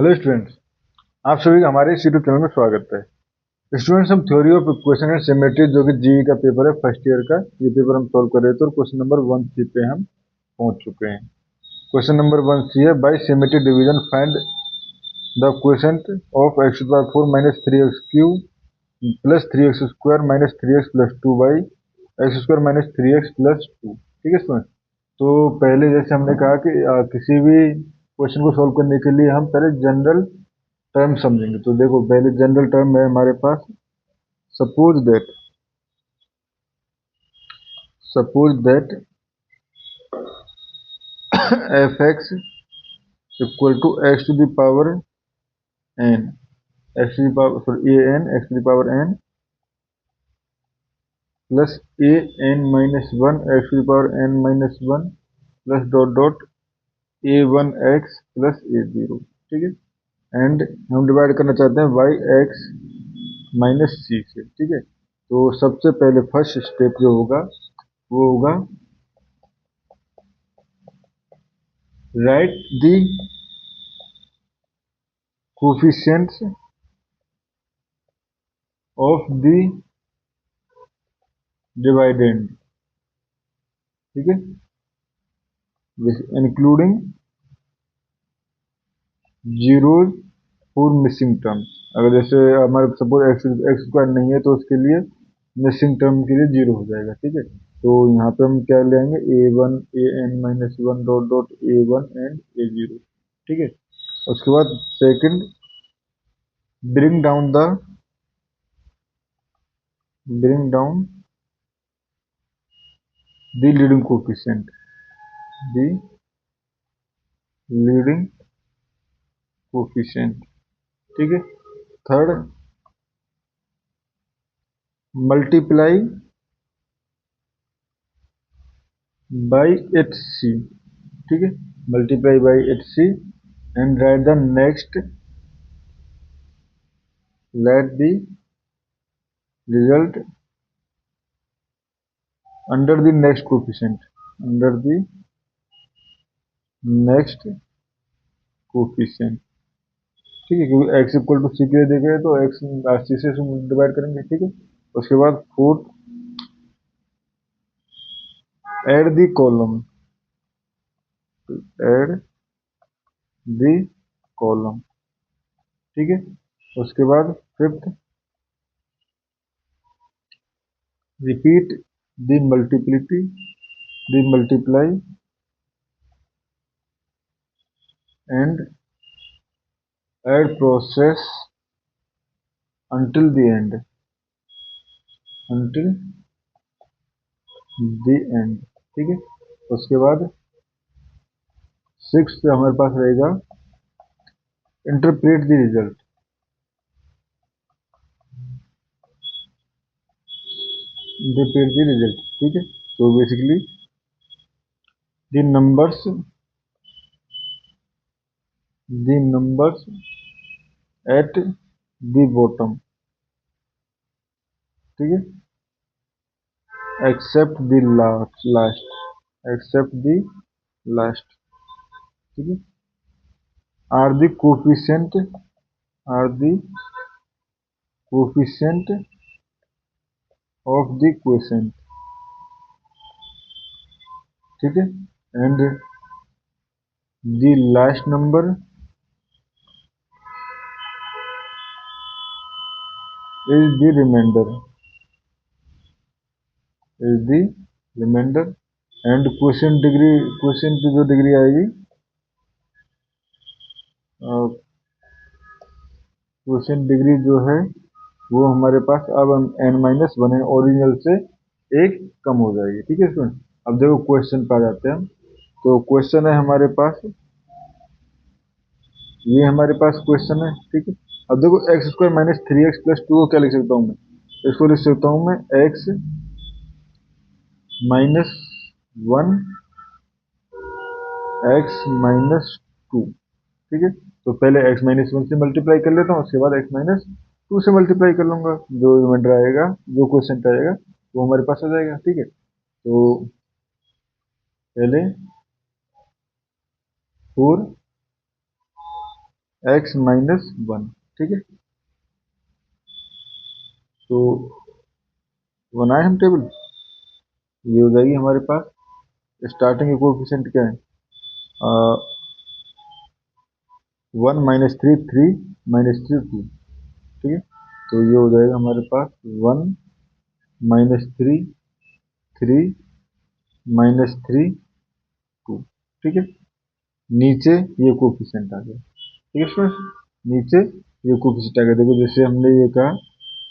Hello students, आप सभी का हमारे इस यूट्यूब चैनल में स्वागत है। स्टूडेंट्स, हम theory of equation and symmetry जो कि जीई का पेपर है फर्स्ट ईयर का, ये पेपर हम सॉल्व कर रहे थे और क्वेश्चन नंबर 1C पे हम पहुंच चुके हैं। क्वेश्चन नंबर 1C है, by symmetric division find the quotient of x to the power 4 minus 3x cube plus 3x square minus 3x plus 2 by x square minus 3x plus 2। ठीक है student, तो पहले जैसे हमने कहा कि किसी भी क्वेश्चन को सॉल्व करने के लिए हम पहले जनरल टर्म समझेंगे। तो देखो, पहले जनरल टर्म है हमारे पास, suppose that f x equal to x to the power n, x to the power sorry a n x to the power n plus a n minus one x to the power n minus one plus dot dot a one x plus a zero. ठीक है, and हम divide करना चाहते हैं Y x minus सी से। ठीक है, तो सबसे पहले फर्स्ट स्टेप जो होगा वो होगा right the coefficients of the dividend. ठीक है, including zeros for missing terms. अगर जैसे हमारे सपोज एक्स एक्स स्क्वायर नहीं है तो उसके लिए मिसिंग टर्म के लिए जीरो हो जाएगा। ठीक है, तो यहाँ पे हम क्या ले आएंगे, a one a n minus one dot dot a one and a zero. ठीक है, उसके बाद second, bring down the leading coefficient, the leading coefficient. ठीक है, third, multiply by h c. ठीक है, multiply by h c and write the next, let the result under the next coefficient, under the next coefficient. ठीक है, क्योंकि x equal to सी के लिए देखे तो एक्स सी से डिवाइड करेंगे। ठीक है, उसके बाद fourth, add the column, add the column. ठीक है, उसके बाद fifth, repeat the multiply the multiply and add process until the end, until the end। ठीक है, उसके बाद सिक्स हमारे पास रहेगा, interpret the result, interpret the result. ठीक है, तो basically the numbers at the bottom. ठीक है, except the last, except the last. ठीक है, are the coefficient, are the coefficient of the quotient. ठीक है, and the last number is the remainder, is the remainder and quotient degree, quotient की जो degree आएगी, quotient degree जो है वो हमारे पास अब n माइनस वन है, ओरिजिनल से एक कम हो जाएगी। ठीक है स्टूडेंट, अब देखो क्वेश्चन पे आ जाते हैं हम। तो क्वेश्चन है हमारे पास, ये हमारे पास क्वेश्चन है। ठीक है, अब देखो x square minus three x plus two को क्या लिख सकता हूँ मैं, इसको लिख सकता हूँ मैं x minus one x minus two. ठीक है, तो पहले x माइनस वन से मल्टीप्लाई कर लेता हूँ, उसके बाद x माइनस टू से मल्टीप्लाई कर लूंगा, जो रिमाइंडर आएगा, जो क्वेश्चन आएगा वो हमारे पास आ जाएगा। ठीक है, तो पहले फोर x माइनस 1, ठीक है। तो बनाए हम टेबल, ये हो जाएगी हमारे पास स्टार्टिंग कोएफिशिएंट क्या है, 1 माइनस 3 3 माइनस 3 2, ठीक है। तो ये हो जाएगा हमारे पास 1 माइनस 3 3 माइनस 3 2, ठीक है। नीचे ये कोएफिशिएंट आ गया, ठीक है स्टूडेंट्स। नीचे ये कोएफिशिएंट आ गया, देखो जैसे हमने ये कहा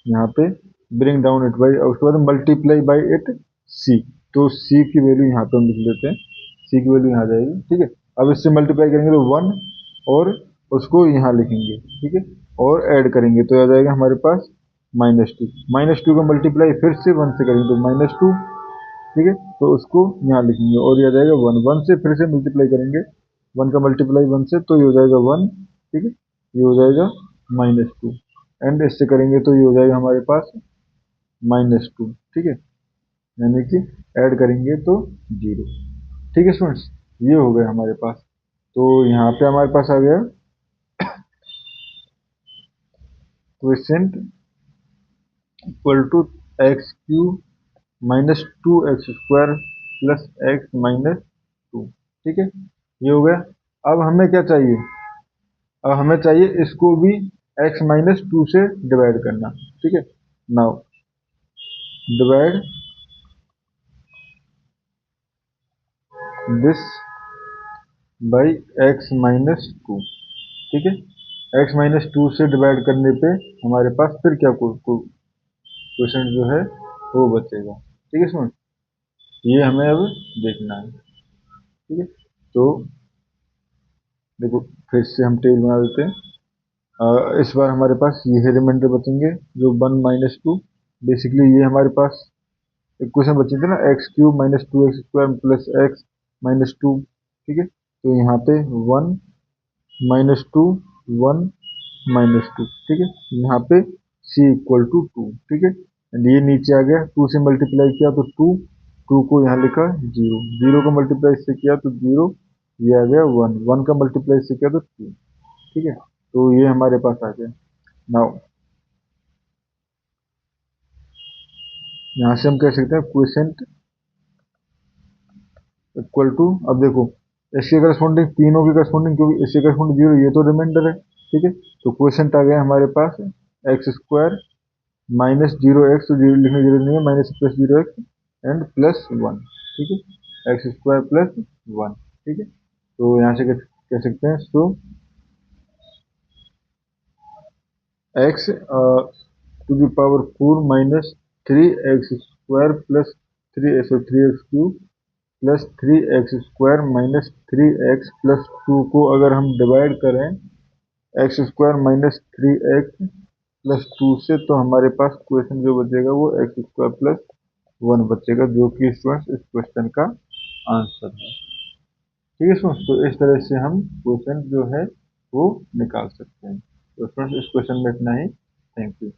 यहाँ पे ब्रिंग डाउन इट बाई, उसके बाद मल्टीप्लाई बाई इट सी, तो सी की वैल्यू यहाँ पे हम लिख लेते हैं, सी की वैल्यू यहाँ जाएगी, ठीक है। अब इससे मल्टीप्लाई करेंगे तो 1 और उसको यहाँ लिखेंगे, ठीक है, और ऐड करेंगे तो आ जाएगा हमारे पास -2, -2 का मल्टीप्लाई फिर से 1 से करेंगे तो -2, ठीक है। तो उसको यहाँ लिखेंगे और ये आ जाएगा 1, 1 से फिर से मल्टीप्लाई करेंगे, 1 का मल्टीप्लाई 1 से तो ये हो जाएगा 1, ठीक है। ये हो जाएगा -2 एंड इससे करेंगे तो ये हो जाएगा हमारे पास -2, ठीक है, यानी कि ऐड करेंगे तो 0, ठीक है स्टूडेंट्स। ये हो गया हमारे पास। तो यहाँ पे हमारे पास आ गया question equal to x cube minus 2x² plus x minus 2, ठीक है, ये हो गया। अब हमें क्या चाहिए, अब हमें चाहिए इसको भी x माइनस 2 से डिवाइड करना, ठीक है। Now divide this by x minus 2, ठीक है। x माइनस 2 से डिवाइड करने पे हमारे पास फिर क्या क्वेश्चन जो है वो बचेगा, ठीक है सुन, ये हमें अब देखना है, ठीक है। तो देखो फिर से हम टेबल बना देते हैं, इस बार हमारे पास ये रिमाइंडर बचेंगे जो 1 माइनस 2, बेसिकली ये हमारे पास इक्वेशन बची थी ना, x cube minus 2x² plus x minus 2, ठीक है। तो यहाँ पे 1 माइनस 2 1 माइनस 2, ठीक है। यहाँ पे c इक्वल टू 2, ठीक है। एंड ये नीचे आ गया, 2 से मल्टीप्लाई किया तो 2, 2 को यहाँ लिखा 0, 0 का मल्टीप्लाई से किया तो 0, ये आ गया 1, 1 का मल्टीप्लाई से किया तो 2, ठीक है। तो ये हमारे पास आ गया। नाउ यहाँ से हम कह सकते हैं क्वेश्चन इक्वल टू, अब देखो इसके करस्पॉन्डिंग, तीनों के करस्पॉन्डिंग, क्योंकि इसके करस्पॉन्डिंग 0, ये तो रिमाइंडर है, ठीक है। तो क्वेश्चन आ गया हमारे पास x² माइनस 0x, तो 0 लिखने की जरूरत नहीं है, minus plus 0x and plus 1, ठीक है, x² प्लस 1, ठीक है। तो यहाँ से कह सकते हैं so x to the power 4 minus 3x² plus 3x³ plus 3x² minus 3x plus 2 को अगर हम डिवाइड करें x² माइनस 3x प्लस 2 से, तो हमारे पास क्वेश्चन जो बचेगा वो x² प्लस 1 बचेगा, जो कि स्टूडेंट्स इस क्वेश्चन का आंसर है, ठीक है स्टूडेंट्स। तो इस तरह से हम क्वेश्चन जो है वो निकाल सकते हैं। तो स्टूडेंट्स इस क्वेश्चन में इतना ही, थैंक यू।